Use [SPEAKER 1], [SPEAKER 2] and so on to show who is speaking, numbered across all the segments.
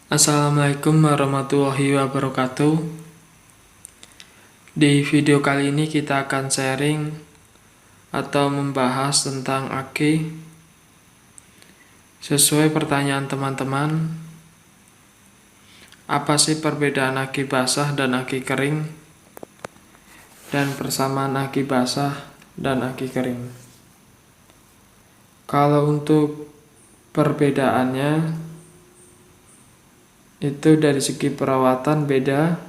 [SPEAKER 1] Assalamualaikum warahmatullahi wabarakatuh. Di video kali ini kita akan sharing atau membahas tentang aki. Sesuai pertanyaan teman-teman, apa sih perbedaan aki basah dan aki kering? Dan persamaan aki basah dan aki kering. Kalau untuk perbedaannya, itu dari segi perawatan beda,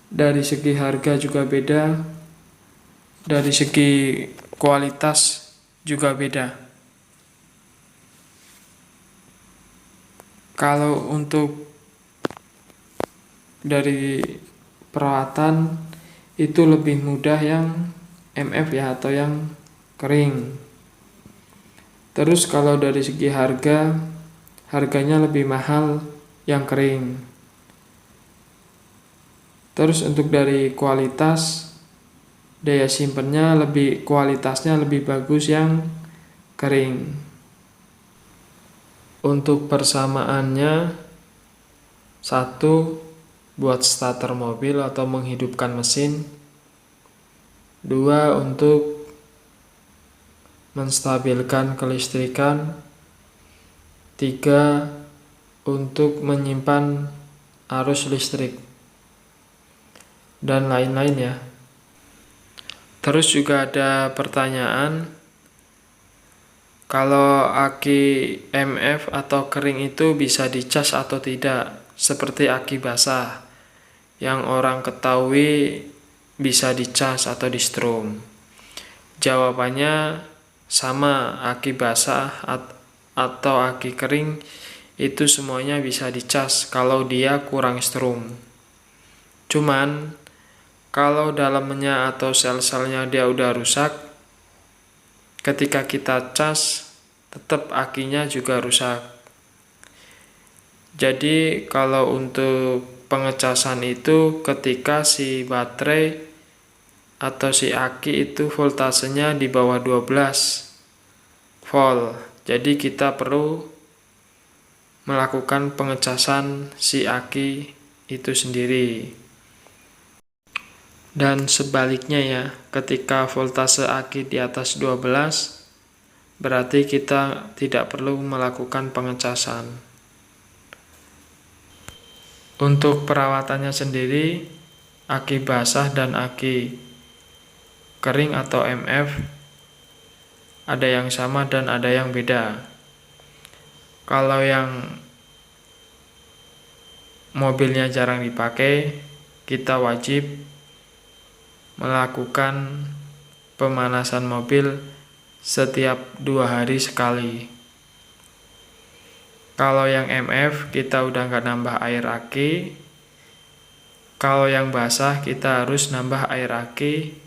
[SPEAKER 1] dari segi harga juga beda, dari segi kualitas juga beda. Kalau untuk dari perawatan itu lebih mudah yang MF ya, atau yang kering. Terus kalau dari segi harganya lebih mahal yang kering. Terus untuk dari kualitas, daya simpennya kualitasnya lebih bagus yang kering. Untuk persamaannya, 1. Buat starter mobil atau menghidupkan mesin. 2. Untuk menstabilkan kelistrikan. 3. Untuk menyimpan arus listrik dan lain-lain ya. Terus juga ada pertanyaan, kalau aki MF atau kering itu bisa dicas atau tidak, seperti aki basah yang orang ketahui bisa dicas atau di strom. Jawabannya sama, aki basah atau aki kering itu semuanya bisa dicas kalau dia kurang strom. Cuman kalau dalamnya atau sel-selnya dia udah rusak, ketika kita cas tetap akinya juga rusak. Jadi kalau untuk pengecasan itu ketika si baterai atau si aki itu voltasenya di bawah 12 volt. Jadi kita perlu melakukan pengecasan si aki itu sendiri. Dan sebaliknya ya, ketika voltase aki di atas 12, berarti kita tidak perlu melakukan pengecasan. Untuk perawatannya sendiri, aki basah dan aki kering atau MF ada yang sama dan ada yang beda. Kalau yang mobilnya jarang dipakai, kita wajib melakukan pemanasan mobil setiap 2 hari sekali. Kalau yang MF kita udah nggak nambah air aki. Kalau yang basah kita harus nambah air aki.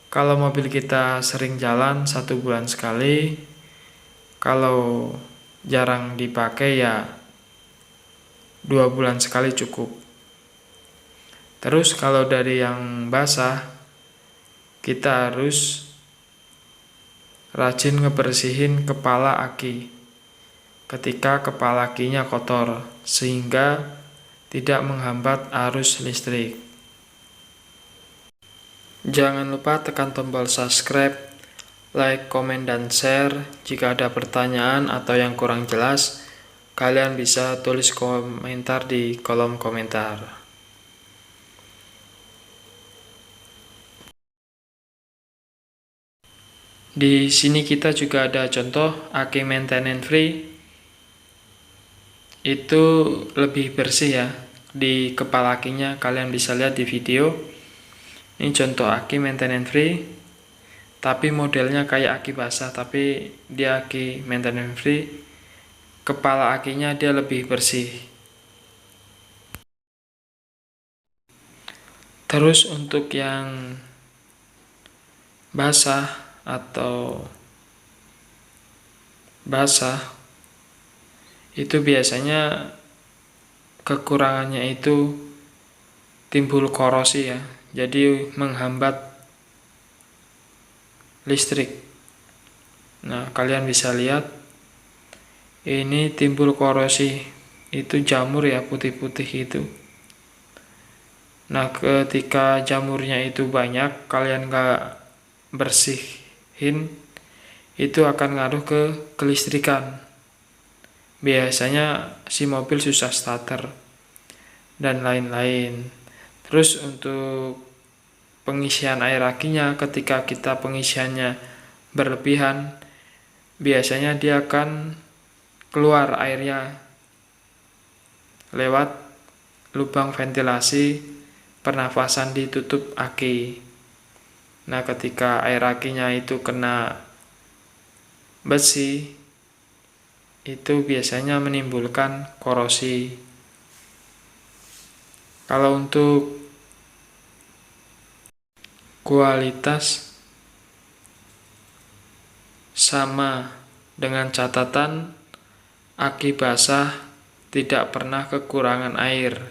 [SPEAKER 1] Kalau mobil kita sering jalan 1 bulan sekali. Kalau jarang dipakai ya 2 bulan sekali cukup. Terus kalau dari yang basah, kita harus rajin ngebersihin kepala aki ketika kepala akinya kotor, sehingga tidak menghambat arus listrik. Jangan lupa tekan tombol subscribe, like, komen, dan share. Jika ada pertanyaan atau yang kurang jelas, kalian bisa tulis komentar di kolom komentar. Di sini kita juga ada contoh aki maintenance free. Itu lebih bersih ya. Di kepala akinya kalian bisa lihat di video. Ini contoh aki maintenance free, tapi modelnya kayak aki basah, tapi dia aki maintenance free. Kepala akinya dia lebih bersih. Terus untuk yang basah itu biasanya kekurangannya itu timbul korosi ya, jadi menghambat listrik. Nah, kalian bisa lihat ini timbul korosi itu jamur ya, putih-putih itu. Nah, ketika jamurnya itu banyak, kalian gak bersihin, itu akan ngaruh ke kelistrikan. Biasanya si mobil susah starter dan lain-lain. Terus untuk pengisian air akinya, ketika kita pengisiannya berlebihan, biasanya dia akan keluar airnya lewat lubang ventilasi pernafasan di tutup aki. Nah, ketika air akinya itu kena besi, itu biasanya menimbulkan korosi. Kalau untuk kualitas sama dengan catatan aki basah tidak pernah kekurangan air.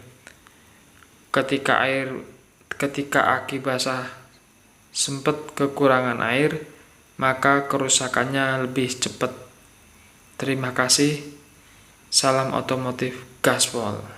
[SPEAKER 1] Ketika aki basah sempat kekurangan air, maka kerusakannya lebih cepat. Terima kasih. Salam otomotif gaspol.